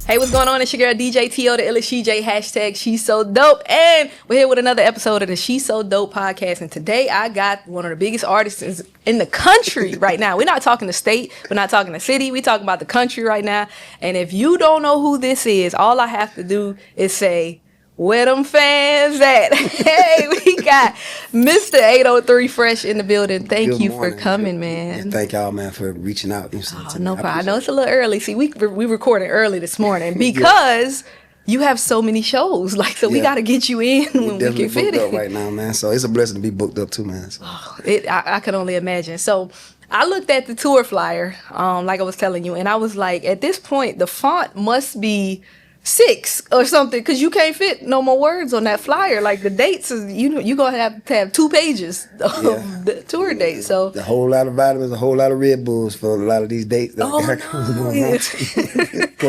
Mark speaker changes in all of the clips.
Speaker 1: Hey, what's going on? It's your girl DJ T.O, the illest CJ, hashtag She's So Dope. And we're here with another episode of the She's So Dope podcast. And today I got one of the biggest artists in the country right now. We're not talking the state, we're not talking the city, we're talking about the country right now. And if you don't know who this is, all I have to do is say, where them fans at? Hey, we got Mr. 803Fresh in the building. Thank you for coming, man.
Speaker 2: Yeah, thank y'all, man, for reaching out.
Speaker 1: No problem. I know it's a little early. See, we recorded early this morning because you have so many shows. We got to get you in when we can fit
Speaker 2: it.
Speaker 1: Up
Speaker 2: right now, man. So it's a blessing to be booked up too, man. So.
Speaker 1: I can only imagine. So I looked at the tour flyer, like I was telling you, and I was like, at this point, the font must be 6 or something, because you can't fit no more words on that flyer. Like the dates is you gonna have to have 2 pages of the tour date. So
Speaker 2: a whole lot of vitamins, a whole lot of Red Bulls for a lot of these dates. Because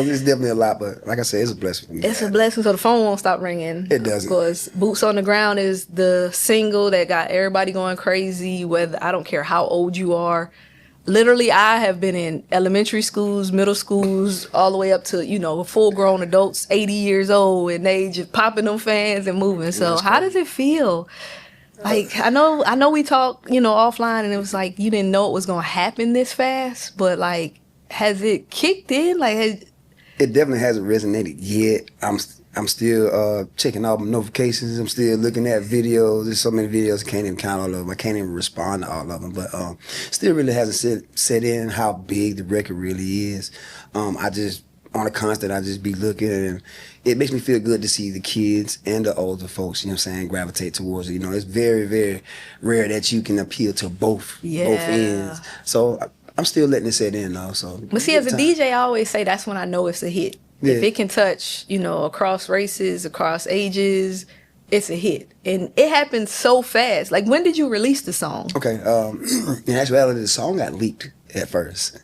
Speaker 2: it's definitely a lot, but like I said, it's a blessing for me.
Speaker 1: It's a blessing, so the phone won't stop ringing.
Speaker 2: It doesn't.
Speaker 1: Because Boots on the Ground is the single that got everybody going crazy. Whether I don't care how old you are. Literally, I have been in elementary schools, middle schools, all the way up to, full-grown adults, 80 years old, and they just popping them fans and moving. So how does it feel? Like, I know we talked, offline, and it was like you didn't know it was going to happen this fast, but, like, has it kicked in? It
Speaker 2: definitely hasn't resonated yet. I'm still checking all my notifications. I'm still looking at videos. There's so many videos, I can't even count all of them. I can't even respond to all of them. But still really hasn't set in how big the record really is. I just, on a constant, I just be looking, and it makes me feel good to see the kids and the older folks, gravitate towards it. It's very, very rare that you can appeal to both ends. So I'm still letting it set in, though. So,
Speaker 1: but see, as a DJ, I always say that's when I know it's a hit. Yeah. If it can touch, across races, across ages, it's a hit. And it happened so fast. Like, when did you release the song?
Speaker 2: Okay. In actuality, the song got leaked at first.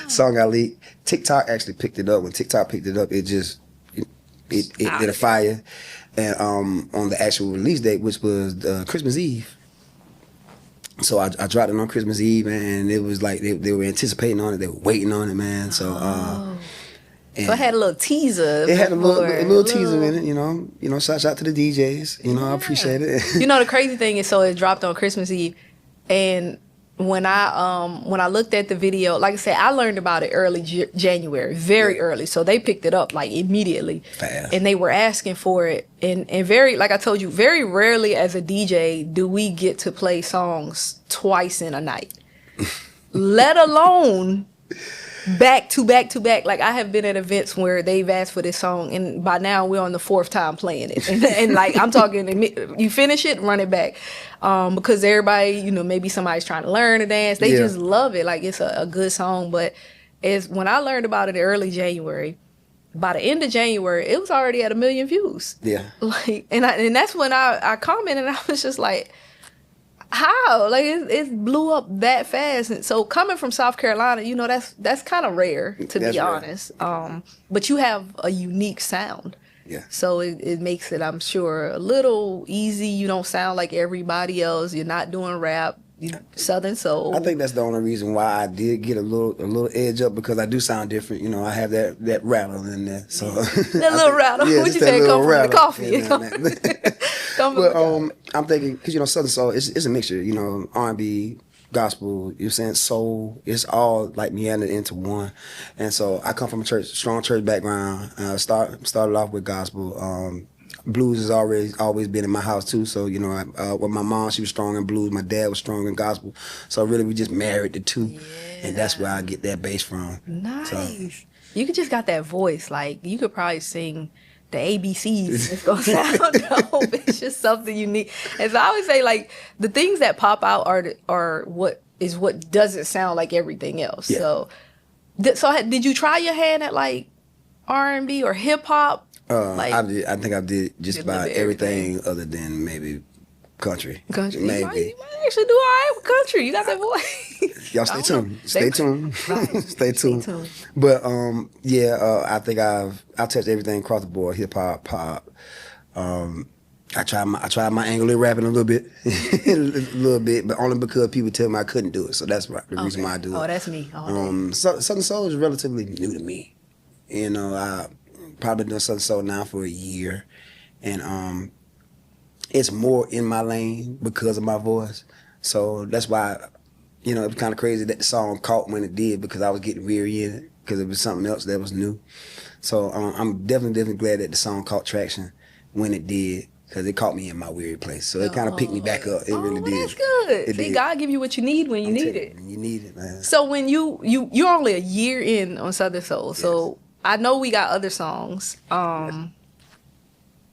Speaker 2: Song got leaked. TikTok actually picked it up. When TikTok picked it up, it did a fire. And on the actual release date, which was Christmas Eve. So I dropped it on Christmas Eve, and it was like they were anticipating on it. They were waiting on it, man. So...
Speaker 1: so it had a little teaser.
Speaker 2: It had a little teaser in it, shout out to the DJs. I appreciate it.
Speaker 1: The crazy thing is, so it dropped on Christmas Eve, and when I looked at the video, like I said, I learned about it early January, very early. So they picked it up like immediately,
Speaker 2: fast,
Speaker 1: and they were asking for it. And very, like I told you, very rarely as a DJ do we get to play songs twice in a night, let alone back to back to back. Like, I have been at events where they've asked for this song, and by now we're on the 4th time playing it. And like, I'm talking, you finish it, run it back. Because everybody, maybe somebody's trying to learn to dance. They just love it. Like, it's a good song. But when I learned about it in early January, by the end of January, it was already at 1 million views.
Speaker 2: Yeah.
Speaker 1: Like, and that's when I commented, and I was just like, how? Like, it blew up that fast. And so coming from South Carolina, that's kind of rare, to be honest. But you have a unique sound.
Speaker 2: Yeah.
Speaker 1: So it makes it, I'm sure, a little easy. You don't sound like everybody else. You're not doing rap. Southern soul.
Speaker 2: I think that's the only reason why I did get a little edge up, because I do sound different. I have that rattle in there. So
Speaker 1: that little rattle. What you say? Come from the coffee.
Speaker 2: But I'm thinking, because Southern soul, it's a mixture. R&B, gospel. You're saying soul. It's all like meandered into one. And so I come from a strong church background. Started off with gospel. Blues has always been in my house too. So with my mom, she was strong in blues. My dad was strong in gospel. So really, we just married the two, and that's where I get that bass from.
Speaker 1: Nice. So, you just got that voice. Like, you could probably sing the ABCs. It's gonna sound dope. It's just something unique. And so I always say, like, the things that pop out are what doesn't sound like everything else.
Speaker 2: Yeah.
Speaker 1: So did you try your hand at like R&B or hip hop?
Speaker 2: I think I did just about everything other than maybe country.
Speaker 1: Maybe.
Speaker 2: Maybe.
Speaker 1: You might actually do all right with country. You got that voice.
Speaker 2: Y'all stay tuned. Stay tuned.
Speaker 1: Right.
Speaker 2: Stay tuned. But I think I've touched everything across the board: hip hop, pop. I tried my Anglo rapping a little bit, but only because people tell me I couldn't do it. So that's the reason why I do it.
Speaker 1: Oh, that's me.
Speaker 2: Southern Soul is relatively new to me. You know, I probably doing Southern Soul now for a year, and it's more in my lane because of my voice. So that's why, you know, it was kind of crazy that the song caught when it did, because I was getting weary in it, because it was something else that was new. So I'm definitely glad that the song caught traction when it did, because it caught me in my weary place. So it kind of picked me back up. It really did.
Speaker 1: That's good.
Speaker 2: It
Speaker 1: See,
Speaker 2: did.
Speaker 1: God give you what you need when you need it.
Speaker 2: You need it, man.
Speaker 1: So when you're only a year in on Southern Soul, so I know we got other songs, All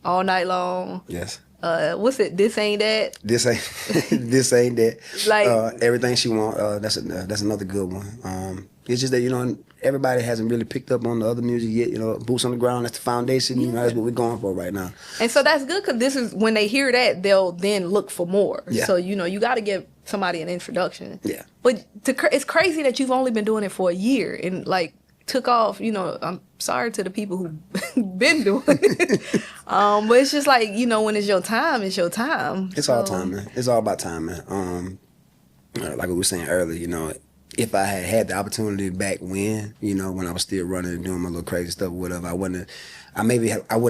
Speaker 1: Night Long.
Speaker 2: Yes.
Speaker 1: What's it? This Ain't That.
Speaker 2: This ain't that.
Speaker 1: Like
Speaker 2: Everything She Want. That's another good one. It's just that, you know, everybody hasn't really picked up on the other music yet. You know, boots on the ground. That's the foundation. You know, that's what we're going for right now.
Speaker 1: And so that's good, because this is when they hear that, they'll then look for more.
Speaker 2: Yeah.
Speaker 1: So you know, you got to give somebody an introduction.
Speaker 2: Yeah.
Speaker 1: But it's crazy that you've only been doing it for a year and like took off. You know, I'm sorry to the people who've been doing it. But it's just like, you know, when it's your time, it's your time.
Speaker 2: It's all time, man. It's all about time, man. Like we were saying earlier, you know, if I had had the opportunity back when, you know, when I was still running and doing my little crazy stuff or whatever, I would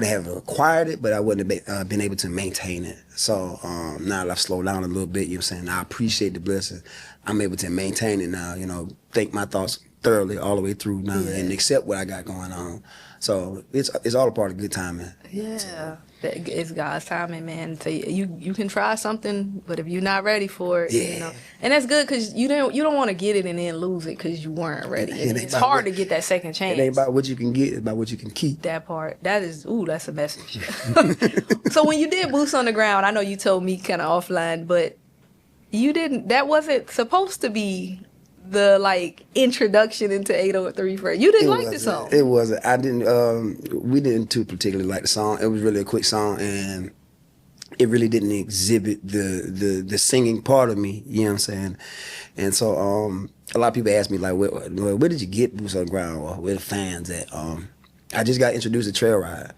Speaker 2: have acquired it, but I wouldn't have been able to maintain it. So now that I've slowed down a little bit, you know what I'm saying, I appreciate the blessing. I'm able to maintain it now, you know, think my thoughts thoroughly all the way through now and accept what I got going on. So it's all a part of good timing.
Speaker 1: Yeah. It's God's timing, man. So you can try something, but if you're not ready for it, you know, and that's good, because you don't want to get it and then lose it because you weren't ready. It's hard to get that second chance.
Speaker 2: It ain't about what you can get; it's about what you can keep.
Speaker 1: That part, that's a message. So when you did Boots on the Ground, I know you told me kind of offline, but you didn't. That wasn't supposed to be the like introduction into 803Fresh. You didn't like the song.
Speaker 2: It wasn't. I didn't. We didn't too particularly like the song. It was really a quick song, and it really didn't exhibit the singing part of me. You know what I'm saying? And so a lot of people ask me like, where did you get Boots on the Ground, or where the fans at? I just got introduced to trail ride.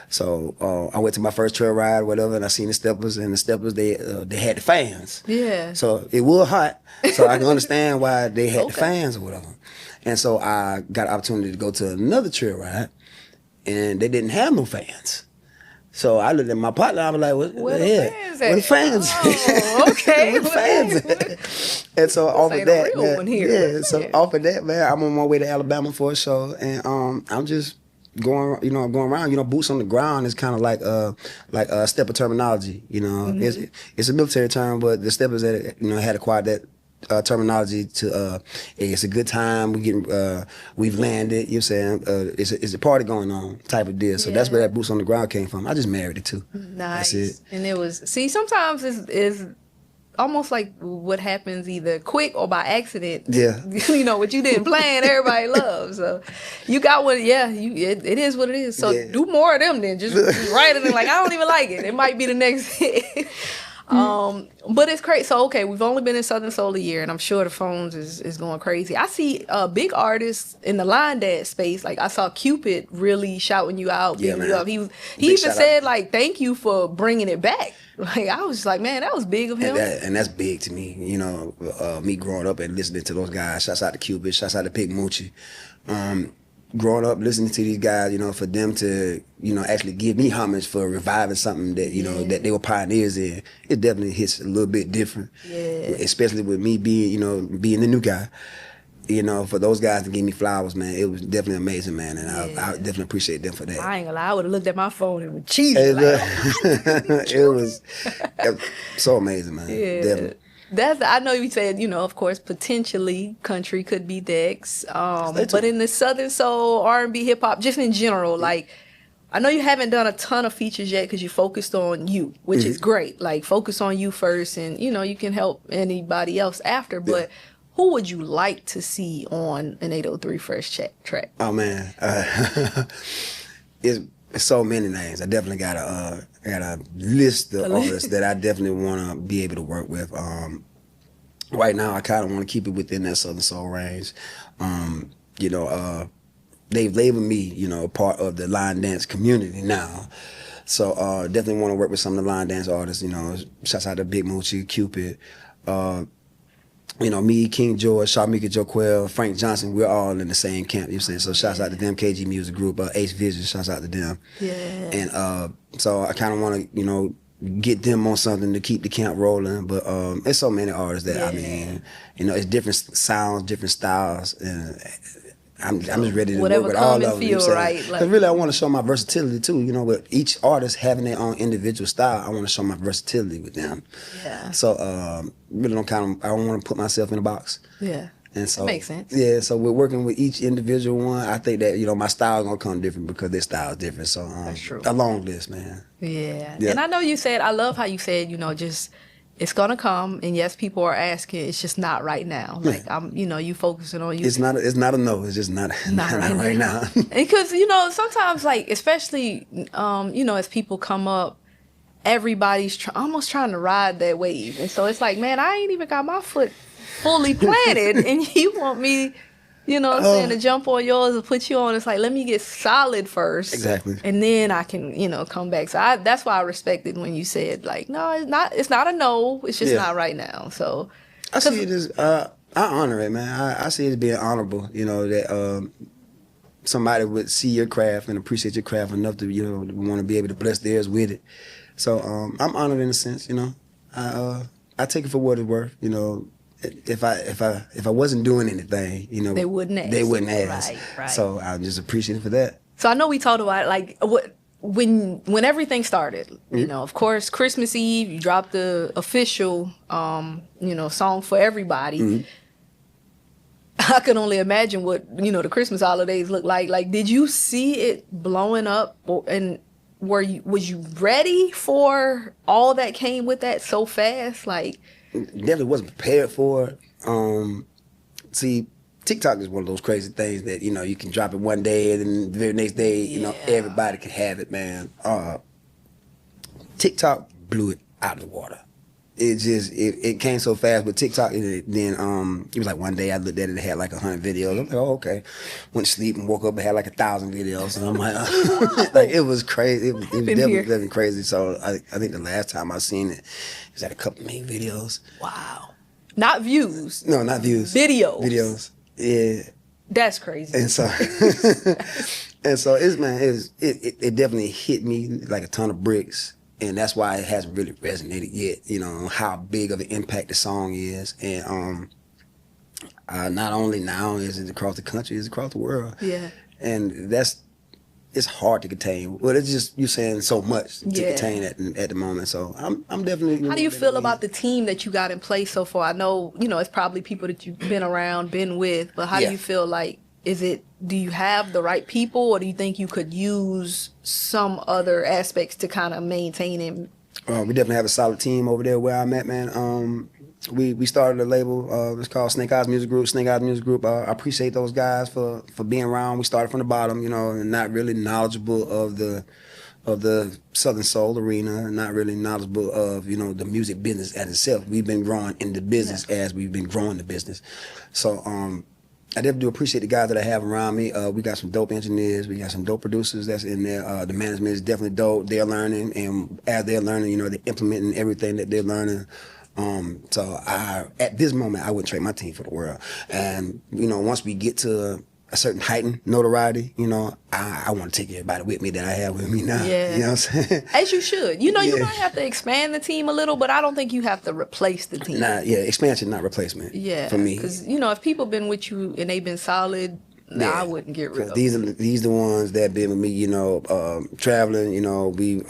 Speaker 2: So I went to my first trail ride, whatever, and I seen the steppers, and the steppers they had the fans.
Speaker 1: Yeah.
Speaker 2: So it was hot, so I can understand why they had the fans or whatever. And so I got an opportunity to go to another trail ride, and they didn't have no fans. So I looked at my partner, I was like,
Speaker 1: where the fans at?
Speaker 2: Where the fans?
Speaker 1: Oh, okay.
Speaker 2: Where the fans at? And so off of that, man, off of that, man, I'm on my way to Alabama for a show, and I'm just going around. You know, boots on the ground is kind of like a stepper terminology. You know, it's a military term, but the steppers that had acquired that terminology to it's a good time. We've landed. You know what I'm saying? It's a party going on type of deal. So that's where that boots on the ground came from. I just married it too.
Speaker 1: Nice.
Speaker 2: That's it.
Speaker 1: And it was sometimes it's almost like what happens either quick or by accident.
Speaker 2: Yeah.
Speaker 1: You know, what you didn't plan, everybody loves. So you got one, it is what it is. So do more of them then. Just write it in like, I don't even like it. It might be the next hit. But it's crazy. So, okay, we've only been in Southern Soul a year, and I'm sure the phones is going crazy. I see big artists in the line dance space. Like, I saw Cupid really shouting you out, beating you up. He even said, like, thank you for bringing it back. Like, I was just like, man, that was big of him.
Speaker 2: And that's big to me. You know, me growing up and listening to those guys. Shouts out to Cupid. Shouts out to Pig Moochie. Growing up listening to these guys, you know, for them to, you know, actually give me homage for reviving something that, you know, that they were pioneers in, it definitely hits a little bit different.
Speaker 1: Yeah.
Speaker 2: Especially with me being the new guy. You know, for those guys to give me flowers, man, it was definitely amazing, man, and I definitely appreciate them for that.
Speaker 1: I ain't gonna lie, I would have looked at my phone and was cheesy.
Speaker 2: It was so amazing, man.
Speaker 1: Yeah.
Speaker 2: Definitely.
Speaker 1: I know you said, you know, of course, potentially country could be next, but in the Southern Soul, R&B, hip hop, just in general, like, I know you haven't done a ton of features yet because you focused on you, which is great. Like, focus on you first, and you know you can help anybody else after. But who would you like to see on an 803Fresh track?
Speaker 2: Oh man, it's so many names. I definitely got a list of artists that I definitely want to be able to work with. Right now, I kind of want to keep it within that Southern Soul range. You know, they've labeled me, you know, part of the line dance community now. So definitely want to work with some of the line dance artists. You know, shouts out to Big Moochie, Cupid. you know, me, King George, Shamika Joquel, Frank Johnson, we're all in the same camp, you know what I'm saying? So shouts out to them, KG Music Group, Ace Vision, shouts out to them.
Speaker 1: Yeah.
Speaker 2: And so I kind of want to, you know, get them on something to keep the camp rolling. But there's so many artists that, I mean, you know, it's different sounds, different styles, and I'm just ready to work with all of them. You know right? Because really, I want to show my versatility too. You know, with each artist having their own individual style, I want to show my versatility with them.
Speaker 1: Yeah.
Speaker 2: So really I don't want to put myself in a box.
Speaker 1: Yeah.
Speaker 2: And so
Speaker 1: that makes sense.
Speaker 2: Yeah. So we're working with each individual one. I think that, you know, my style is gonna come different because their style is different. So
Speaker 1: that's true.
Speaker 2: A long list, man.
Speaker 1: Yeah. And I know you said, I love how you said, you know, just. It's gonna come, and yes, people are asking. It's just not right now. Like you know, you focusing on you.
Speaker 2: It's not a no. It's just not right now.
Speaker 1: Because you know, sometimes like, especially you know, as people come up, everybody's almost trying to ride that wave, and so it's like, man, I ain't even got my foot fully planted, and you want me, you know what I'm saying, to jump on yours and put you on. It's like, let me get solid first.
Speaker 2: Exactly. And
Speaker 1: then I can, you know, come back. So that's why I respected when you said, like, no, it's not a no. It's just not right now. So
Speaker 2: I see it as, I honor it, man. I see it as being honorable, you know, that somebody would see your craft and appreciate your craft enough to, you know, want to be able to bless theirs with it. So I'm honored in a sense, you know. I take it for what it's worth, you know. If I wasn't doing anything, you know,
Speaker 1: they wouldn't ask. Right.
Speaker 2: So I'm just appreciative for that.
Speaker 1: So I know we talked about like when everything started. You know, of course, Christmas Eve, you dropped the official, you know, song for everybody. I can only imagine what, you know, the Christmas holidays look like. Like, did you see it blowing up, and was you ready for all that came with that so fast? Like.
Speaker 2: Definitely wasn't prepared for it. See, TikTok is one of those crazy things that, you know, you can drop it one day and then the very next day, you know, everybody can have it, man. TikTok blew it out of the water. It just, it came so fast with TikTok, and then it was like one day I looked at it, it had like 100 videos. I'm like, oh, okay. Went to sleep and woke up and had like 1,000 videos. And I'm like, like, it was crazy. It was definitely crazy. So I think the last time I seen it was at a couple million videos.
Speaker 1: Wow. Not views.
Speaker 2: No, not views.
Speaker 1: Videos.
Speaker 2: Yeah.
Speaker 1: That's crazy.
Speaker 2: And so, it definitely hit me like a ton of bricks. And that's why it hasn't really resonated yet, you know, how big of an impact the song is. And not only now is it across the country, it's across the world.
Speaker 1: Yeah.
Speaker 2: And it's hard to contain. Well, it's just, you're saying so much to contain at the moment. So I'm definitely.
Speaker 1: How do you feel about the team that you got in place so far? I know, you know, it's probably people that you've been around, been with, but how do you feel like, do you have the right people, or do you think you could use some other aspects to kind of maintain it?
Speaker 2: We definitely have a solid team over there where I'm at, man. We started a label. It's called Snake Eyes Music Group. Snake Eyes Music Group. I appreciate those guys for being around. We started from the bottom, you know, and not really knowledgeable of the Southern Soul arena, not really knowledgeable of, you know, the music business as itself. We've been growing in the business as we've been growing the business. So I definitely do appreciate the guys that I have around me. We got some dope engineers. We got some dope producers that's in there. The management is definitely dope. They're learning, and as they're learning, you know, they're implementing everything that they're learning. So at this moment, I wouldn't trade my team for the world. And, you know, once we get to a certain heightened notoriety, you know, I want to take everybody with me that I have with me now.
Speaker 1: Yeah.
Speaker 2: You know what I'm saying?
Speaker 1: As you should. You know, you might have to expand the team a little, but I don't think you have to replace the team.
Speaker 2: Expansion, not replacement.
Speaker 1: Yeah.
Speaker 2: For me.
Speaker 1: Because, you know, if people been with you and they've been solid, I wouldn't get rid of them.
Speaker 2: These the ones that been with me, you know, traveling, you know, we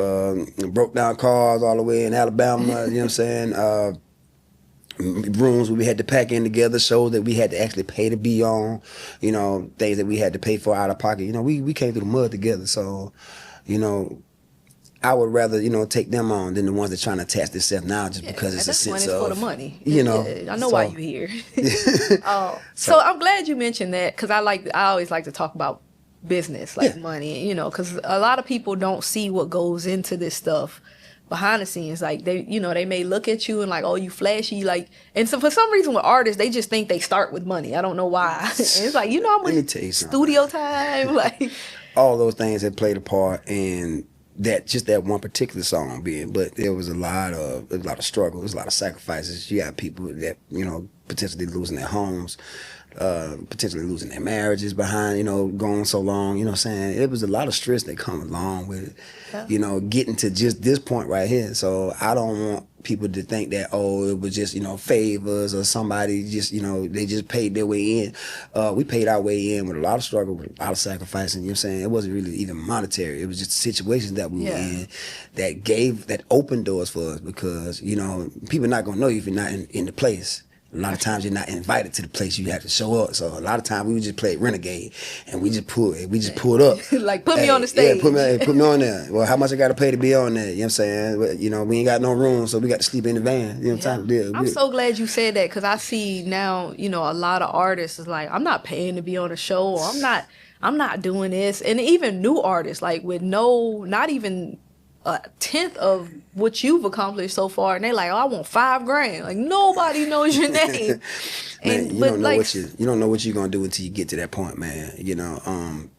Speaker 2: broke down cars all the way in Alabama, you know what I'm saying? Rooms where we had to pack in together, shows that we had to actually pay to be on, you know, things that we had to pay for out of pocket. You know, we came through the mud together. So, you know, I would rather, you know, take them on than the ones that trying to attach themselves now just because it's a sense of.
Speaker 1: For the money.
Speaker 2: You know.
Speaker 1: I know why you're here. So I'm glad you mentioned that, because I always like to talk about business, like money, you know, because a lot of people don't see what goes into this stuff behind the scenes. Like, they, you know, they may look at you and like, oh, you flashy, like, and so for some reason with artists, they just think they start with money. I don't know why. And it's like, you know how much studio time, like,
Speaker 2: all those things have played a part in that one particular song being, but there was a lot of struggle, there was a lot of sacrifices. You got people that, you know, potentially losing their homes, potentially losing their marriages behind, you know, going so long, you know what I'm saying? It was a lot of stress that come along with it, you know, getting to just this point right here. So I don't want people to think that, oh, it was just, you know, favors or somebody just, you know, they just paid their way in. We paid our way in with a lot of struggle, with a lot of sacrifice, and you know what I'm saying? It wasn't really even monetary. It was just situations that we were in that opened doors for us, because, you know, people are not going to know you if you're not in the place. A lot of times you're not invited to the place, you have to show up. So a lot of times we would just play Renegade and we just pulled up.
Speaker 1: Like, put me on the stage.
Speaker 2: Yeah, put me on there. Well, how much I got to pay to be on there? You know what I'm saying? But, you know, we ain't got no room, so we got to sleep in the van. You know what I'm saying?
Speaker 1: I'm so glad you said that, because I see now, you know, a lot of artists is like, I'm not paying to be on a show, or I'm not doing this. And even new artists, like with not even a tenth of what you've accomplished so far, and they like, oh, I want $5,000. Like, nobody knows your name.
Speaker 2: Man, you don't know you don't know what you're gonna do until you get to that point, man. You know,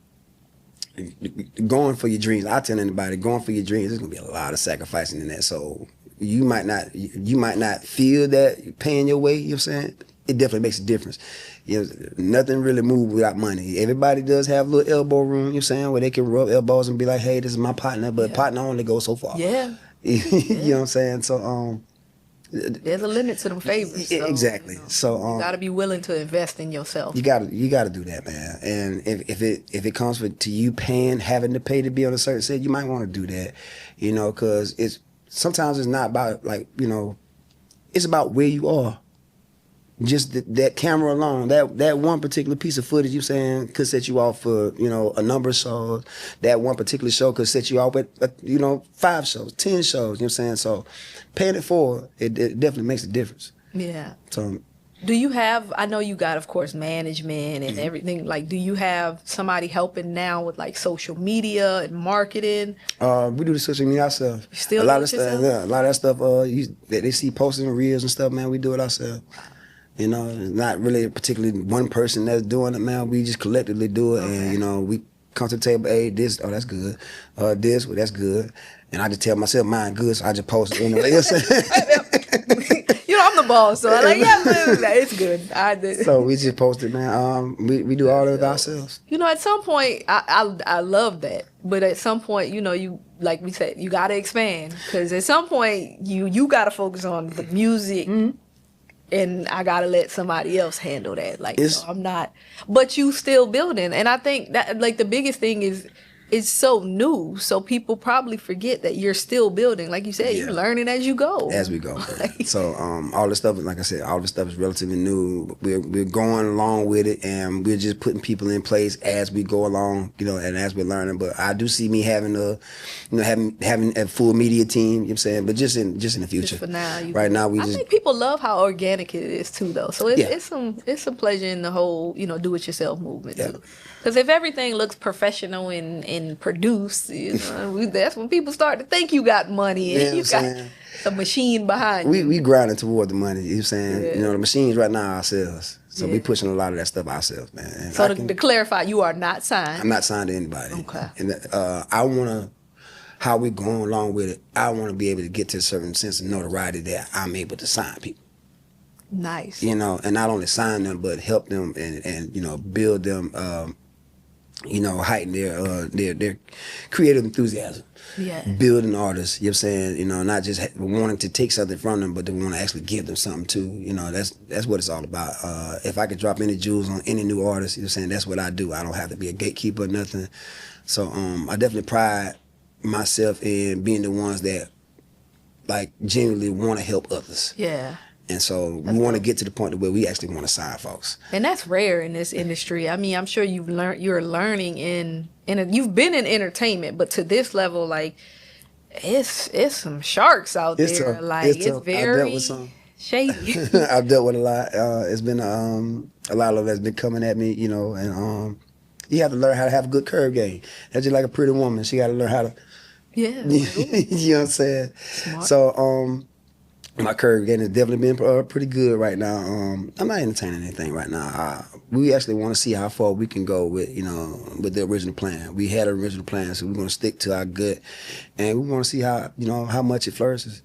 Speaker 2: going for your dreams. I tell anybody, going for your dreams, there's gonna be a lot of sacrificing in that. So you might not feel that paying your way. You know what I'm saying? It definitely makes a difference. You know, nothing really moves without money. Everybody does have a little elbow room, you know what I'm saying, where they can rub elbows and be like, hey, this is my partner, but partner only goes so far.
Speaker 1: Yeah.
Speaker 2: You know what I'm saying? So
Speaker 1: there's a limit to them favors. So,
Speaker 2: exactly.
Speaker 1: You know,
Speaker 2: so
Speaker 1: you gotta be willing to invest in yourself.
Speaker 2: You gotta do that, man. And if it comes to you having to pay to be on a certain set, you might want to do that, you know, because sometimes it's not about, like, you know, it's about where you are. Just that camera alone, that one particular piece of footage, you saying, could set you off for, you know, a number of shows. That one particular show could set you off with, you know, 5 shows, 10 shows, you know what I'm saying? So paying it forward, it definitely makes a difference.
Speaker 1: Yeah.
Speaker 2: So
Speaker 1: do you have, I know you got, of course, management and everything. Like, do you have somebody helping now with, like, social media and marketing?
Speaker 2: We do the social media ourselves.
Speaker 1: Still
Speaker 2: a lot of stuff. Yeah, a lot of that stuff. They see posting reels and stuff, man. We do it ourselves. You know, it's not really particularly one person that's doing it, man. We just collectively do it, and, you know, we come to the table, hey, this, oh, that's good. This, well, that's good. And I just tell myself mine good, so I just post it anyway. You know what I'm saying?
Speaker 1: You know, I'm the boss, so I'm like, yeah, it's good. I did.
Speaker 2: So we just post it, man. We do all of it ourselves.
Speaker 1: You know, at some point, I love that. But at some point, you know, you, like we said, you got to expand. Because at some point, you got to focus on the music. Mm-hmm. And I gotta let somebody else handle that. Like, so I'm not, but you still building. And I think that, like, the biggest thing is, it's so new, so people probably forget that you're still building. Like you said, you're learning as you go.
Speaker 2: As we go. So all this stuff, like I said, all this stuff is relatively new. We're going along with it, and we're just putting people in place as we go along, you know, and as we're learning. But I do see me having having a full media team, you know what I'm saying? But just in the future.
Speaker 1: Just for now.
Speaker 2: Right now, I
Speaker 1: think people love how organic it is too, though. So it's some pleasure in the whole, you know, do-it-yourself movement too. Because if everything looks professional and produced, you know, that's when people start to think you got money and you got a machine behind you.
Speaker 2: We grinding toward the money, you know what I'm saying? You know, the machines right now are ourselves. So we pushing a lot of that stuff ourselves, man. And
Speaker 1: so to clarify, you are not signed?
Speaker 2: I'm not signed to anybody.
Speaker 1: Okay.
Speaker 2: And I want to, how we going along with it, I want to be able to get to a certain sense of notoriety that I'm able to sign people.
Speaker 1: Nice.
Speaker 2: You know, and not only sign them, but help them and you know, build them, you know, heighten their creative enthusiasm.
Speaker 1: Yeah.
Speaker 2: Building artists, you know what I'm saying? You know, not just wanting to take something from them, but they want to actually give them something too. You know, that's what it's all about. If I could drop any jewels on any new artist, you know what I'm saying, that's what I do. I don't have to be a gatekeeper or nothing. So I definitely pride myself in being the ones that, like, genuinely want to help others.
Speaker 1: Yeah.
Speaker 2: And so we want to get to the point where we actually want to sign folks. And
Speaker 1: that's rare in this industry. I mean, I'm sure you're learning you've been in entertainment, but to this level, like, it's some sharks out there. It's very
Speaker 2: I've dealt with some.
Speaker 1: Shady.
Speaker 2: I've dealt with a lot. It's been a lot of that's been coming at me, you know, and you have to learn how to have a good curve game. That's just like a pretty woman. She got to learn how to.
Speaker 1: Yeah.
Speaker 2: You know what I'm saying?
Speaker 1: Smart.
Speaker 2: So My career game has definitely been pretty good right now. I'm not entertaining anything right now. We actually want to see how far we can go with, with the original plan. We had an original plan, so we're going to stick to our gut, and we want to see how much it flourishes.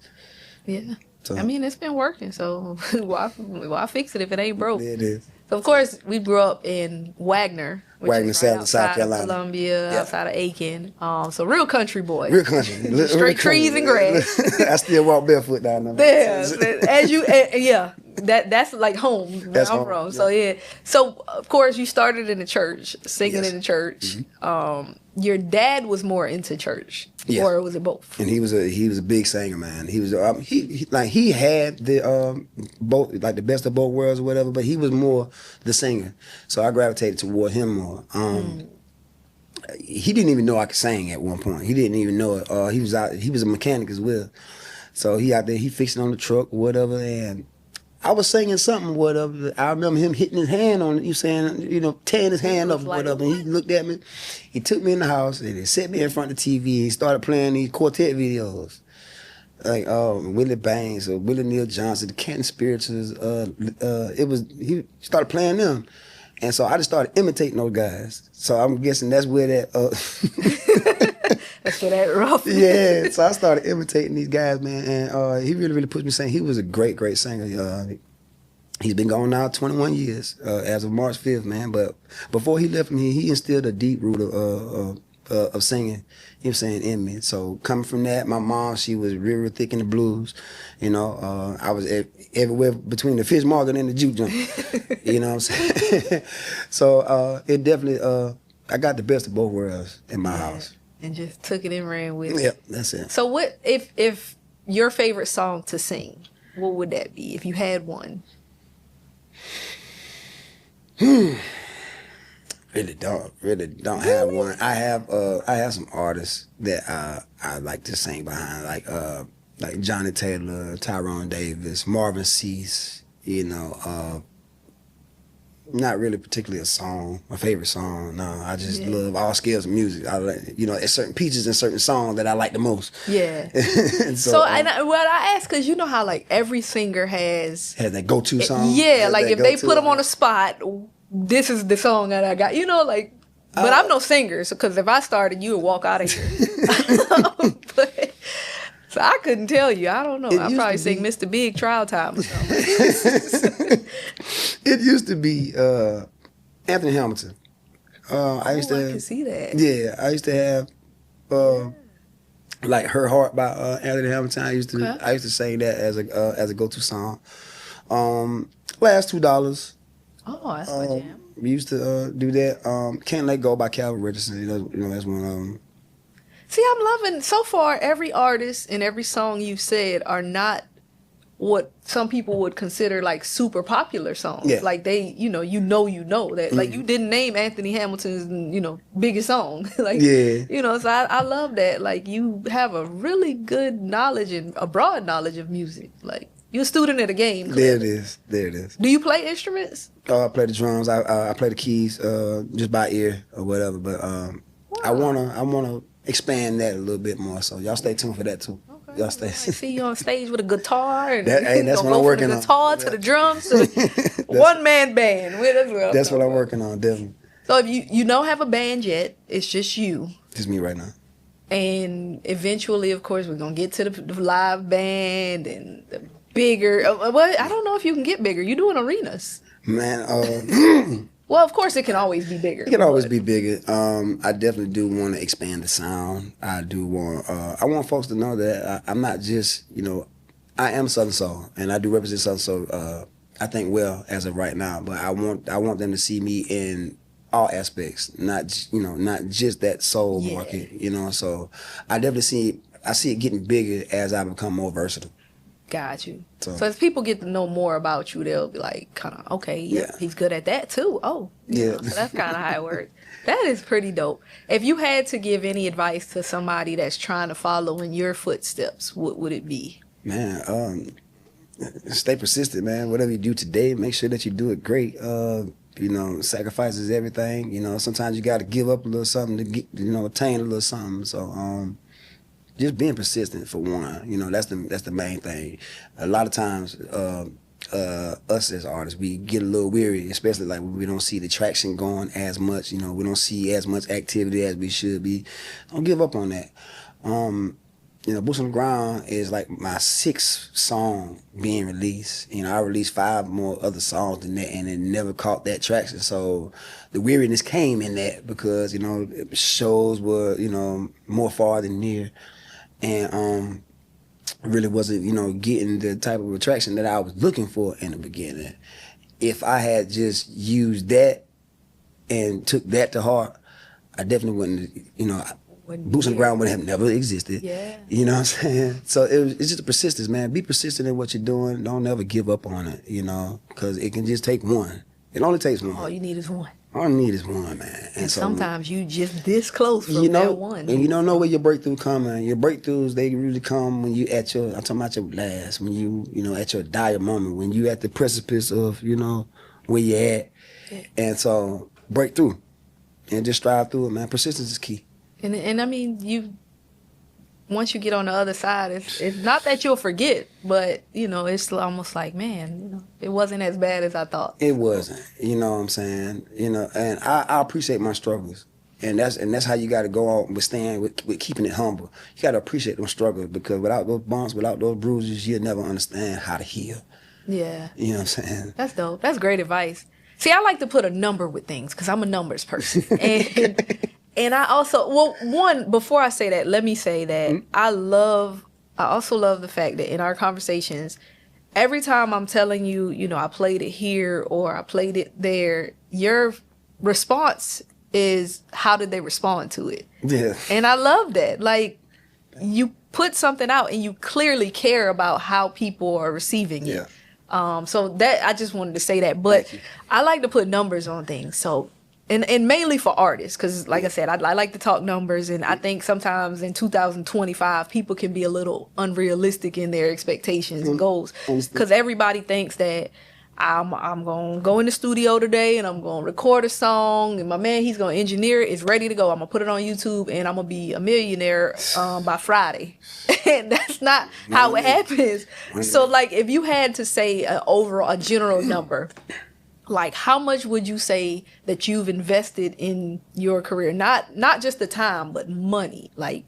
Speaker 1: Yeah.
Speaker 2: So,
Speaker 1: I mean, it's been working, so why fix it if it ain't broke?
Speaker 2: It is.
Speaker 1: So, of course, we grew up in Wagener, which
Speaker 2: Wagener,
Speaker 1: is right
Speaker 2: South
Speaker 1: outside
Speaker 2: Carolina.
Speaker 1: of Columbia,
Speaker 2: Yep.
Speaker 1: outside of Aiken. So, real country boy.
Speaker 2: Real country.
Speaker 1: Straight trees and grass.
Speaker 2: I still walk barefoot down there.
Speaker 1: Yeah, that's like home where
Speaker 2: That's
Speaker 1: I'm
Speaker 2: home,
Speaker 1: from.
Speaker 2: yeah.
Speaker 1: So, yeah. So, of course, you started in the church, singing
Speaker 2: Yes.
Speaker 1: in the church.
Speaker 2: Mm-hmm.
Speaker 1: Your dad was more into church,
Speaker 2: Yeah.
Speaker 1: or was it both?
Speaker 2: And he was a big singer, man. He was he had the both, like the best of both worlds or whatever, but he was more the singer. So I gravitated toward him more. He didn't even know I could sing at one point. He didn't even know it. He was a mechanic as well. So he out there, he fixing on the truck or whatever, and I was singing something, whatever. I remember him hitting his hand on it, tearing his hand up,
Speaker 1: like,
Speaker 2: whatever. And he looked at me. He took me in the house and he set me in front of the TV. He started playing these quartet videos. Like Willie Banks or Willie Neal Johnson, the Canton Spirituals. He started playing them. And so I just started imitating those guys. So I'm guessing that's where that
Speaker 1: That's where that rough.
Speaker 2: yeah, so I started imitating these guys, man, and he really, really pushed me. Saying he was a great, great singer. He's been gone now 21 years as of March 5th, man. But before he left me, he instilled a deep root of singing. In me. So coming from that, my mom, she was real, real thick in the blues. I was everywhere between the fish market and the juke joint. You know what I'm saying? So it definitely, I got the best of both worlds in my house.
Speaker 1: And just took it and ran with it.
Speaker 2: Yep, that's it.
Speaker 1: So what if your favorite song to sing, what would that be if you had one?
Speaker 2: Really don't have one. I have some artists that I like to sing behind, like Johnny Taylor, Tyrone Davis, Marvin Cease. Not really particularly a favorite song. No, I just love all scales of music. I like, there's certain pieces in certain songs that I like the most.
Speaker 1: Yeah.
Speaker 2: so
Speaker 1: I ask because you know how like every singer has
Speaker 2: that go-to song.
Speaker 1: Yeah, like if they put them on a spot, this is the song that I got. But I'm no singer, so because if I started, you would walk out of here. So I couldn't tell you. I don't know. I'd probably sing Mr. Big Trial Time or something.
Speaker 2: It used to be Anthony Hamilton. I
Speaker 1: can see that.
Speaker 2: Yeah, I used to have like Her Heart by Anthony Hamilton. I used to sing that as a go-to song. Last $2.
Speaker 1: Oh, that's my jam.
Speaker 2: We used to do that. Can't Let Go by Calvin Richardson. That's one of them.
Speaker 1: See, I'm loving so far every artist and every song you've said are not what some people would consider like super popular songs.
Speaker 2: Yeah.
Speaker 1: Like they, you know that. Like you didn't name Anthony Hamilton's, biggest song. Like, so I love that. Like you have a really good knowledge and a broad knowledge of music. Like you're a student of the game. Clearly.
Speaker 2: There it is.
Speaker 1: Do you play instruments?
Speaker 2: I play the drums. I play the keys just by ear or whatever. But I wanna expand that a little bit more. So y'all stay tuned for that too.
Speaker 1: Okay. Y'all stay. I see you on stage with a guitar and
Speaker 2: that's what I'm working on.
Speaker 1: Guitar to the drums to one man band.
Speaker 2: That's what I'm working on, definitely.
Speaker 1: So if you don't have a band yet, it's just you.
Speaker 2: Just me right now. And
Speaker 1: eventually, of course, we're gonna get to the live band and the bigger. Well, I don't know if you can get bigger. You're doing arenas.
Speaker 2: Man,
Speaker 1: well, of course, it can always be bigger.
Speaker 2: It can always be bigger. I definitely do want to expand the sound. I do want. I want folks to know that I'm not just. I am Southern Soul, and I do represent Southern Soul. I think well as of right now, but I want them to see me in all aspects, not just that soul market. So I definitely see it getting bigger as I become more versatile.
Speaker 1: Got you. So as people get to know more about you, they'll be like, kind of, okay, he's good at that too. Oh, so that's kind of how it works. That is pretty dope. If you had to give any advice to somebody that's trying to follow in your footsteps, what would it be?
Speaker 2: Man, stay persistent, man. Whatever you do today, make sure that you do it great. Sacrifice is everything. Sometimes you got to give up a little something to get, attain a little something. So, just being persistent for one. You know, that's the main thing. A lot of times, us as artists, we get a little weary, especially like when we don't see the traction going as much. You know, we don't see as much activity as we should be. Don't give up on that. You know, Boots on the Ground is like my 6th song being released. You know, I released 5 more other songs than that, and it never caught that traction. So the weariness came in that because, you know, shows were, you know, more far than near, and really wasn't, you know, getting the type of attraction that I was looking for in the beginning. If I had just used that and took that to heart, I definitely wouldn't, you know, Boots on the Ground would have never existed.
Speaker 1: Yeah.
Speaker 2: You know what I'm saying? So it's just a persistence, man. Be persistent in what you're doing. Don't ever give up on it, you know, because it can just take one. It only takes one.
Speaker 1: All you need is one.
Speaker 2: All you need is one, man.
Speaker 1: And so, sometimes you just this close from
Speaker 2: you know,
Speaker 1: that one.
Speaker 2: And you don't know where your breakthrough coming. Your breakthroughs, they really come when you at your, I'm talking about your last, when you know, at your dire moment, when you at the precipice of, you know, where you at. Yeah. And so break through and just strive through it, man. Persistence is key.
Speaker 1: And I mean, once you get on the other side, it's not that you'll forget, but, you know, it's almost like, man, you know, it wasn't as bad as I thought.
Speaker 2: It wasn't, you know what I'm saying? You know, and I appreciate my struggles. And that's how you got to go on with keeping it humble. You got to appreciate those struggles, because without those bumps, without those bruises, you'll never understand how to heal.
Speaker 1: Yeah.
Speaker 2: You know what I'm saying?
Speaker 1: That's dope. That's great advice. See, I like to put a number with things because I'm a numbers person. And I also, well, one, before I say that, let me say that I also love the fact that in our conversations, every time I'm telling you, you know, I played it here or I played it there, your response is, how did they respond to it?
Speaker 2: Yeah.
Speaker 1: And I love that. Like, you put something out and you clearly care about how people are receiving it. Yeah. So that, I just wanted to say that. But I like to put numbers on things. So, and mainly for artists, because like I said, I like to talk numbers, and I think sometimes in 2025 people can be a little unrealistic in their expectations and goals, because everybody thinks that I'm gonna go in the studio today and I'm gonna record a song, and my man, he's gonna engineer it, it's ready to go, I'm gonna put it on YouTube, and I'm gonna be a millionaire by Friday. And that's not how it happens. So like, if you had to say a general number, like, how much would you say that you've invested in your career? Not just the time, but money. Like,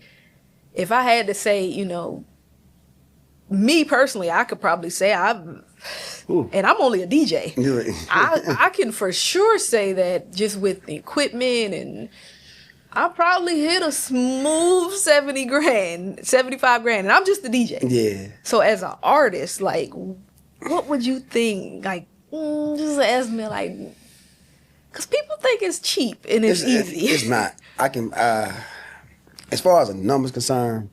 Speaker 1: if I had to say, you know, me personally, I could probably say and I'm only a DJ. I can for sure say that just with the equipment, and I probably hit a smooth 70 grand, 75 grand, and I'm just a DJ. Yeah. So as an artist, like, what would you think, like, just ask me, like, because people think it's cheap and it's easy.
Speaker 2: It's not. I can, as far as the numbers concerned,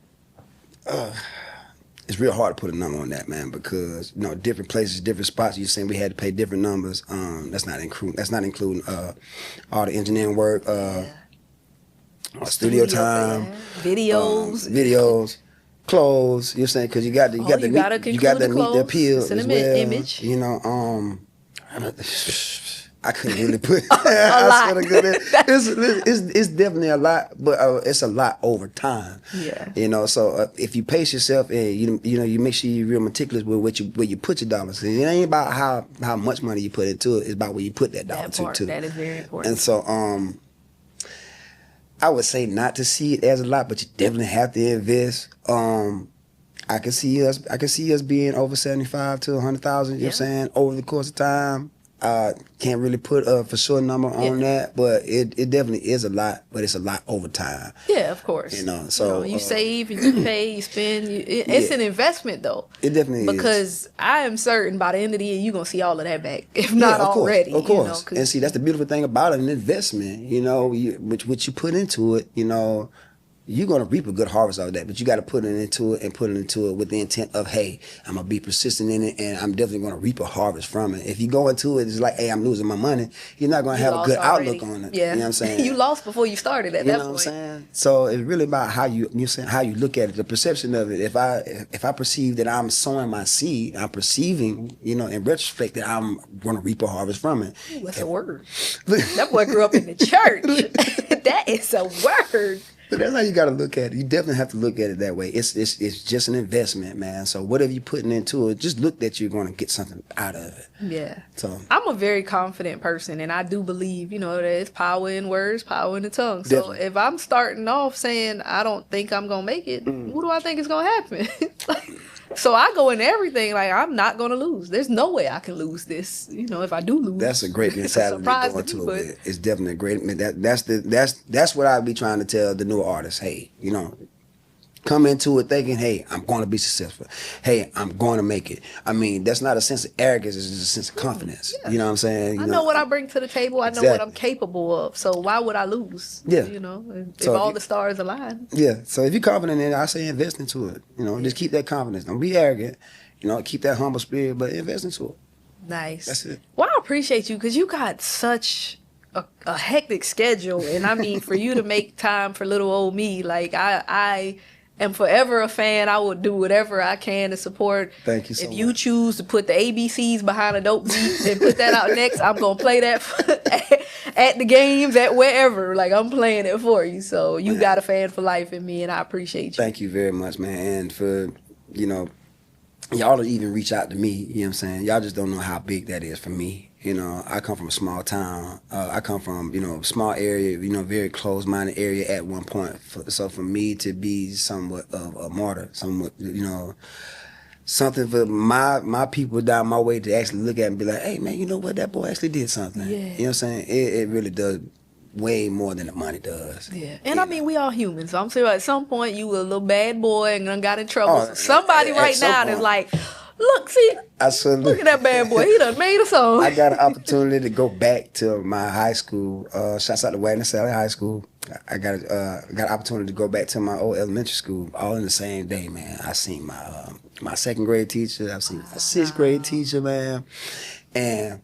Speaker 2: it's real hard to put a number on that, man, because, you know, different places, different spots, you're saying we had to pay different numbers. That's not including all the engineering work, studio time, videos. Clothes, you're saying, because you got to meet the appeal as well.
Speaker 1: Image.
Speaker 2: You know, I couldn't really put a lot. It's definitely a lot, but it's a lot over time. Yeah. You know, so if you pace yourself and you make sure you're real meticulous with where you put your dollars. It ain't about how much money you put into it. It's about where you put that dollar to too.
Speaker 1: That is very important.
Speaker 2: And so I would say not to see it as a lot, but you definitely have to invest. I can see us being over 75 to 100,000. You know what I'm saying, over the course of time. Can't really put a for sure number on that, but it definitely is a lot. But it's a lot over time.
Speaker 1: Yeah, of course.
Speaker 2: You know, so
Speaker 1: you save, and you pay, you spend. It's an investment, though.
Speaker 2: It definitely is,
Speaker 1: because I am certain by the end of the year you're gonna see all of that back, if not already.
Speaker 2: Of course. And see, that's the beautiful thing about an investment. You know, what you put into it. You know, you're going to reap a good harvest out of that, but you got to put it into it with the intent of, hey, I'm going to be persistent in it, and I'm definitely going to reap a harvest from it. If you go into it, it's like, hey, I'm losing my money, you're not going to have a good outlook on it.
Speaker 1: Yeah.
Speaker 2: You know what I'm saying?
Speaker 1: You lost before you started at that point.
Speaker 2: You know what I'm saying? So it's really about how you look at it, the perception of it. If I perceive that I'm sowing my seed, I'm perceiving, you know, in retrospect, that I'm going to reap a harvest from it.
Speaker 1: Ooh, that's a word. That boy grew up in the church. That is a word.
Speaker 2: But that's how you got to look at it. You definitely have to look at it that way. It's just an investment, man. So whatever you're putting into it, just look that you're going to get something out of it.
Speaker 1: Yeah.
Speaker 2: So
Speaker 1: I'm a very confident person, and I do believe, there's power in words, power in the tongue. So
Speaker 2: Definitely.
Speaker 1: if I'm starting off saying I don't think I'm going to make it, what do I think is going to happen? So I go into everything like I'm not going to lose. There's no way I can lose this. If I do lose,
Speaker 2: that's a great mentality to go into it. It's definitely a great. That's what I'd be trying to tell the new artists. Hey, come into it thinking, hey, I'm going to be successful. Hey, I'm going to make it. I mean, that's not a sense of arrogance. It's just a sense of confidence. Yeah. You know what I'm saying?
Speaker 1: I know what I bring to the table. I know what I'm capable of. So why would I lose?
Speaker 2: Yeah.
Speaker 1: If all the stars align.
Speaker 2: Yeah. So if you're confident in it, I say invest into it. Just keep that confidence. Don't be arrogant. Keep that humble spirit, but invest into it.
Speaker 1: Nice.
Speaker 2: That's it.
Speaker 1: Well, I appreciate you because you got such a hectic schedule. And I mean, for you to make time for little old me, like I am forever a fan. I will do whatever I can to support.
Speaker 2: Thank you so much.
Speaker 1: If you choose to put the ABCs behind a dope beat and put that out next, I'm going to play that at the games, at wherever. Like, I'm playing it for you. So you got a fan for life in me, and I appreciate you.
Speaker 2: Thank you very much, man. And for, y'all to even reach out to me, you know what I'm saying? Y'all just don't know how big that is for me. I come from a small town. I come from, a small area, very closed-minded area at one point. So for me to be somewhat of a martyr, somewhat, something for my people down my way to actually look at and be like, hey, man, you know what? That boy actually did something.
Speaker 1: Yeah.
Speaker 2: You know what I'm saying? It really does way more than the money does.
Speaker 1: Yeah. And I mean, we all humans. So I'm saying at some point you were a little bad boy and done got in trouble. So somebody right now is like, look, see, look at that bad boy. He done made a song.
Speaker 2: I got an opportunity to go back to my high school. Shouts out to Wagener High School. I got an opportunity to go back to my old elementary school all in the same day, man. I seen my second grade teacher. I've seen my sixth grade teacher, man. And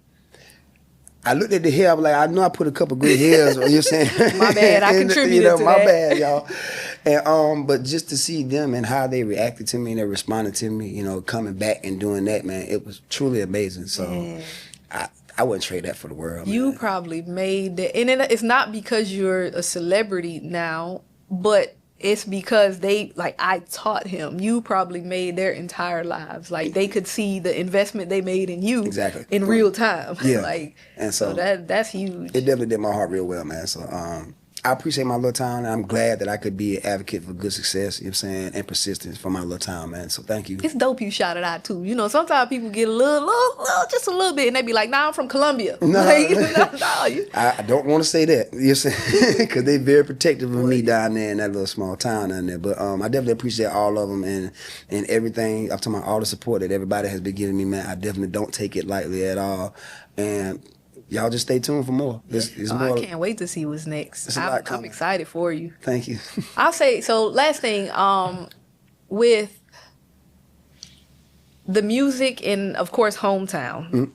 Speaker 2: I looked at the hair. I was like, I know I put a couple good hairs. You know what I'm saying?
Speaker 1: My bad. I contributed to that.
Speaker 2: My bad, y'all. And but just to see them and how they reacted to me and they responded to me, coming back and doing that, man, it was truly amazing. So I wouldn't trade that for the world.
Speaker 1: You
Speaker 2: man.
Speaker 1: probably made that, and it's not because you're a celebrity now, but it's because I taught him. You probably made their entire lives. Like, they could see the investment they made in you in real time.
Speaker 2: Yeah. And so
Speaker 1: that's huge.
Speaker 2: It definitely did my heart real well, man. So I appreciate my little town, and I'm glad that I could be an advocate for good success, you know what I'm saying, and persistence for my little town, man. So thank you.
Speaker 1: It's dope you shout it out, too. Sometimes people get a little, just a little bit, and they be like, nah, I'm from Columbia.
Speaker 2: No,
Speaker 1: I
Speaker 2: don't want to say that, you know what I'm saying, because they very protective of me down there in that little small town down there. But I definitely appreciate all of them and everything. I'm talking about all the support that everybody has been giving me, man. I definitely don't take it lightly at all. And y'all just stay tuned for more.
Speaker 1: I can't wait to see what's next. I'm excited for you.
Speaker 2: Thank you.
Speaker 1: I'll say, so last thing, with the music in, of course, hometown,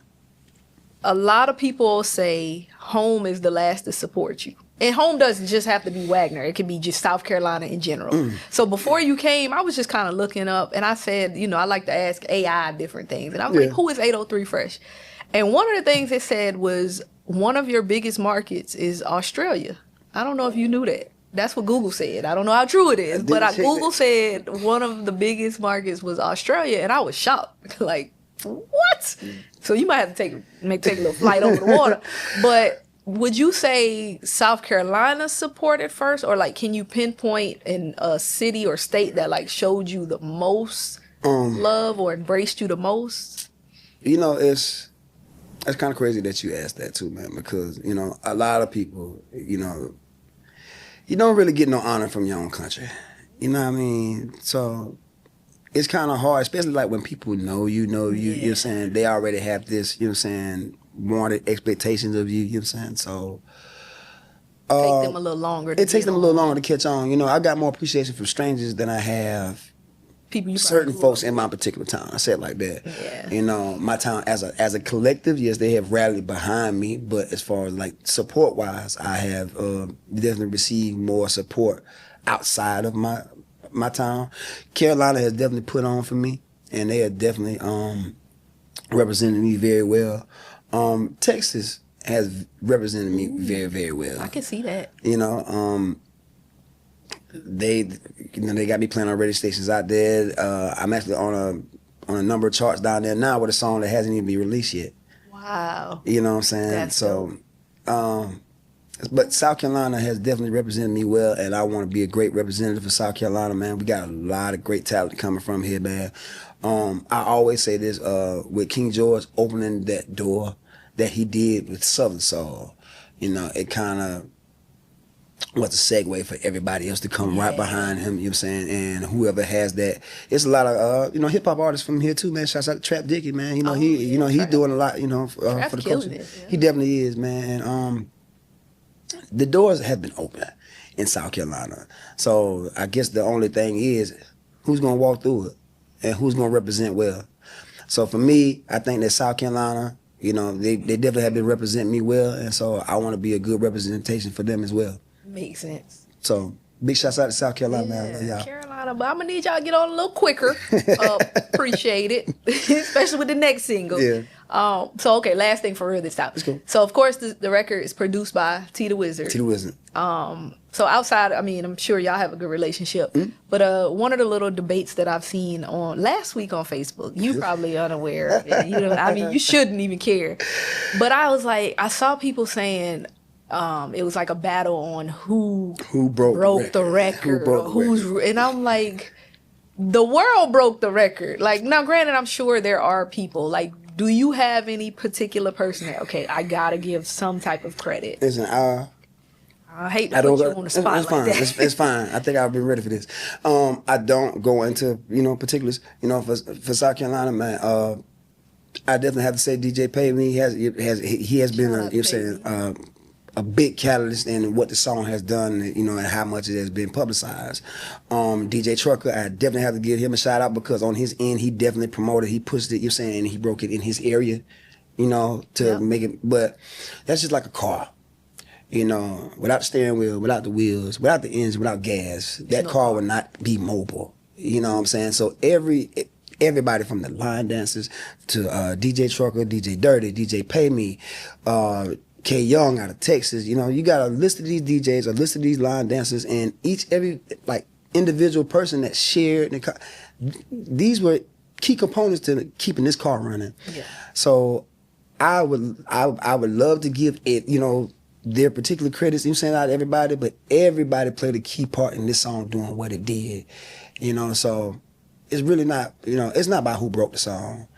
Speaker 1: a lot of people say home is the last to support you. And home doesn't just have to be Wagener. It can be just South Carolina in general. So before you came, I was just kind of looking up, and I said, I like to ask AI different things. And I was like, who is 803Fresh? And one of the things it said was one of your biggest markets is Australia. I don't know if you knew that. That's what Google said. I don't know how true it is, but Google said one of the biggest markets was Australia, and I was shocked. Like, what? So you might have to take a little flight over the water. But would you say South Carolina supported first, or can you pinpoint in a city or state that showed you the most love or embraced you the most?
Speaker 2: It's kind of crazy that you asked that too, man, because, a lot of people, you don't really get no honor from your own country. You know what I mean? So it's kind of hard, especially when people know you, you know what I'm saying? They already have this, you know what I'm saying, wanted expectations of you, you know what I'm saying? So
Speaker 1: take them a little longer.
Speaker 2: It takes them a little longer to catch on. I got more appreciation from strangers than I have
Speaker 1: people
Speaker 2: certain folks in my particular town. I say it like that.
Speaker 1: Yeah.
Speaker 2: My town as a collective, yes, they have rallied behind me, but as far as support wise, I have definitely received more support outside of my town. Carolina has definitely put on for me, and they are definitely represented me very well. Texas has represented me very, very well.
Speaker 1: I can see that.
Speaker 2: they got me playing on radio stations out there. I'm actually on a number of charts down there now with a song that hasn't even been released yet.
Speaker 1: Wow.
Speaker 2: You know what I'm saying?
Speaker 1: That's
Speaker 2: so, but South Carolina has definitely represented me well, and I want to be a great representative for South Carolina, man. We got a lot of great talent coming from here, man. I always say this, with King George opening that door that he did with Southern Soul, you know, it kind of was a segue for everybody else to come right behind him, you know what I'm saying? And whoever has that, it's a lot of hip hop artists from here too, man. Shouts out to Trap Dickie, man. You know, he's doing a lot, you know, for the culture. He definitely is, man. And the doors have been open in South Carolina. So I guess the only thing is who's gonna walk through it and who's gonna represent well. So for me, I think that South Carolina, you know, they definitely have been representing me well, and so I want to be a good representation for them as well.
Speaker 1: Makes sense.
Speaker 2: So big shouts out to South Carolina, man. Yeah.
Speaker 1: Carolina, but I'm gonna need y'all to get on a little quicker. Appreciate it, especially with the next single.
Speaker 2: Yeah.
Speaker 1: So okay, last thing for real this time.
Speaker 2: Let's go.
Speaker 1: So of course the record is produced by T the Wizard.
Speaker 2: T the Wizard.
Speaker 1: So outside, I mean, I'm sure y'all have a good relationship. But one of the little debates that I've seen on last week on Facebook, you probably unaware of it. You know, I mean, you shouldn't even care. But I was like, I saw people saying it was like a battle on who broke the record. And I'm like, the world broke the record. Like, now granted, I'm sure there are people like, do you have any particular person that, okay, I gotta give some type of credit?
Speaker 2: Listen,
Speaker 1: I hate to put you on the spot
Speaker 2: it's fine.
Speaker 1: like that.
Speaker 2: It's fine. I think I've been ready for this. I don't go into, you know, particulars. You know, for South Carolina, man, I definitely have to say DJ Pay Me. He has been a big catalyst in what the song has done, you know, and how much it has been publicized. DJ Trucker, I definitely have to give him a shout out because on his end, he definitely promoted, he pushed it, you're saying, and he broke it in his area, you know, to make it. But that's just like a car. You know, without the steering wheel, without the wheels, without the engine, without gas, that car would not be mobile. You know what I'm saying? So everybody from the line dancers to DJ Trucker, DJ Dirty, DJ Pay Me, K Young out of Texas, you know, you got a list of these DJs, a list of these line dancers, and every individual person that shared, these were key components to keeping this car running. Yeah. So I would love to give it, you know, their particular credits, you saying, out everybody, but everybody played a key part in this song doing what it did, you know. So it's really not, you know, it's not about who broke the song.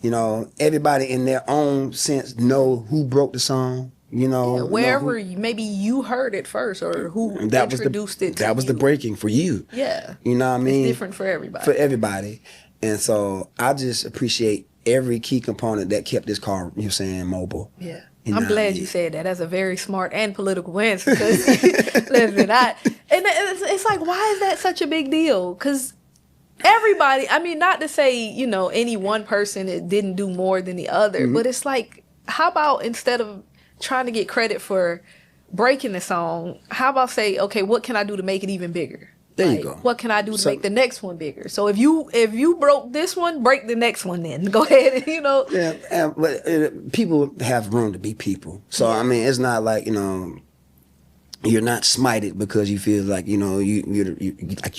Speaker 2: You know, everybody in their own sense know who broke the song. You know,
Speaker 1: wherever maybe you heard it first or who introduced it.
Speaker 2: That was the breaking for you.
Speaker 1: Yeah,
Speaker 2: you know what I mean.
Speaker 1: It's different for everybody.
Speaker 2: For everybody, and so I just appreciate every key component that kept this car, you're saying, mobile. Yeah.
Speaker 1: I'm glad you said that. That's a very smart and political answer. Listen, it's like, why is that such a big deal? Because everybody, I mean, not to say, you know, any one person didn't do more than the other, but it's like, how about instead of trying to get credit for breaking the song, how about say, okay, what can I do to make it even bigger?
Speaker 2: There you go.
Speaker 1: What can I do to make the next one bigger? So if you broke this one, break the next one then. Go ahead and, you know.
Speaker 2: Yeah, but people have room to be people. So, I mean, it's not like, you know, you're not smited because you feel like, you know, you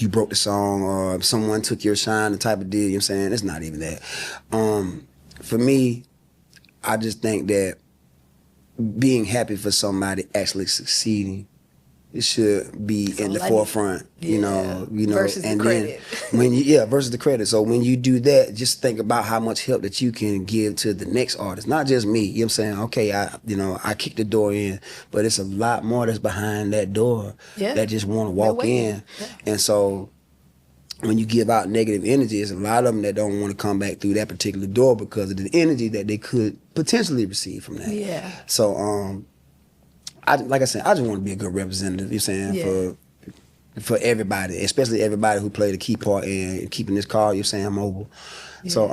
Speaker 2: broke the song or someone took your shine, the type of deal, you know what I'm saying? It's not even that. For me, I just think that being happy for somebody actually succeeding, it should be in the forefront, you know,
Speaker 1: versus
Speaker 2: and
Speaker 1: the credit.
Speaker 2: Then versus the credit. So when you do that, just think about how much help that you can give to the next artist, not just me. You know what I'm saying? Okay, I kicked the door in, but it's a lot more that's behind that door that just want to walk in. Yeah. And so when you give out negative energy, there's a lot of them that don't want to come back through that particular door because of the energy that they could potentially receive from that. Yeah. So like I said, I just want to be a good representative, you're saying, for everybody, especially everybody who played a key part in keeping this car, you're saying, mobile. Yeah. So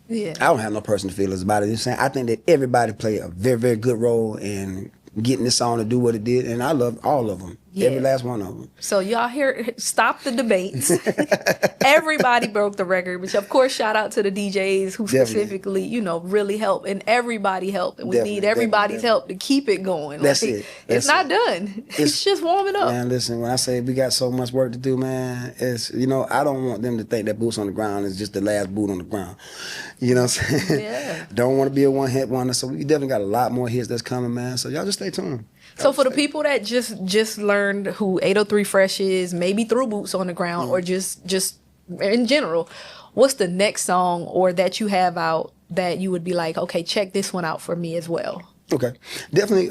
Speaker 2: I don't have no personal feelings about it. You're saying, I think that everybody played a very, very good role in getting this song to do what it did, and I love all of them.
Speaker 1: Yeah.
Speaker 2: Every last one of them.
Speaker 1: So y'all here, stop the debates. Everybody broke the record, which of course shout out to the DJs who specifically, you know, really helped, and everybody helped, and we need everybody's help to keep it going.
Speaker 2: That's
Speaker 1: like,
Speaker 2: it.
Speaker 1: It's not done. It's just warming up.
Speaker 2: Man, listen, when I say we got so much work to do, man, it's, you know, I don't want them to think that Boots on the Ground is just the last boot on the ground. You know what I'm saying?
Speaker 1: Yeah.
Speaker 2: Don't want to be a one-hit wonder. So we definitely got a lot more hits that's coming, man. So y'all just stay tuned.
Speaker 1: So for the people that just learned who 803Fresh is, maybe through Boots on the Ground, or just in general, what's the next song or that you have out that you would be like, okay, check this one out for me as well?
Speaker 2: Okay, definitely.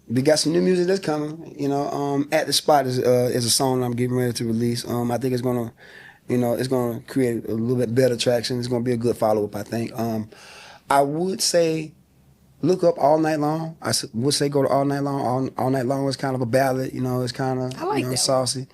Speaker 2: We got some new music that's coming. You know, At the Spot is a song I'm getting ready to release. I think it's gonna, you know, it's gonna create a little bit better traction. It's gonna be a good follow up, I think. I would say, look up All Night Long. I would say go to All Night Long. All Night Long is kind of a ballad, you know. It's kind of saucy.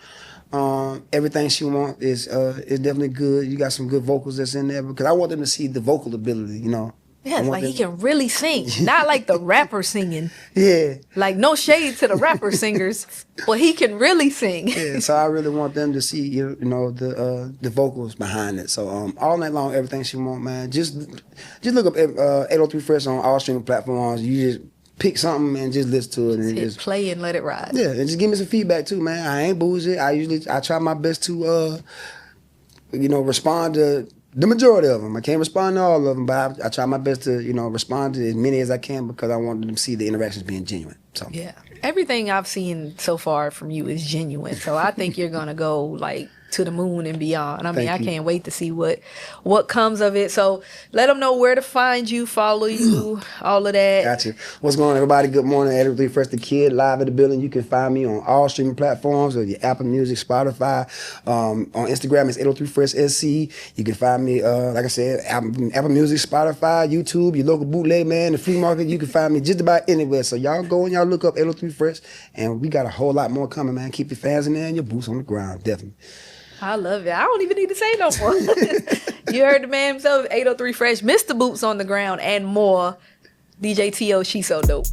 Speaker 2: Everything She Want is definitely good. You got some good vocals that's in there because I want them to see the vocal ability, you know.
Speaker 1: Yeah, like he can really sing, not like the rapper singing.
Speaker 2: Yeah.
Speaker 1: Like no shade to the rapper singers, but he can really sing.
Speaker 2: Yeah, so I really want them to see, you know, the vocals behind it. So All Night Long, Everything She Want, man. Just look up 803Fresh on all streaming platforms. You just pick something and just listen to it and
Speaker 1: just play and let it ride.
Speaker 2: Yeah, and just give me some feedback too, man. I ain't bougie. I try my best to you know, respond to the majority of them. I can't respond to all of them, but I try my best to, you know, respond to as many as I can because I want them to see the interactions being genuine. So
Speaker 1: yeah, everything I've seen so far from you is genuine. So I think you're gonna go like to the moon and beyond. I mean, I can't wait to see what comes of it. So let them know where to find you, follow you, all of that.
Speaker 2: Gotcha. What's going on, everybody? Good morning. 803Fresh the Kid, live at the building. You can find me on all streaming platforms, or your Apple Music, Spotify. On Instagram, it's 803Fresh SC. You can find me, like I said, Apple Music, Spotify, YouTube, your local bootleg, man, the flea market. You can find me just about anywhere. So y'all go and y'all look up 803Fresh, and we got a whole lot more coming, man. Keep your fans in there and your boots on the ground, definitely.
Speaker 1: I love it. I don't even need to say no more. You heard the man himself, 803Fresh, Mr. Boots on the Ground, and more. DJ T.O, she's so dope.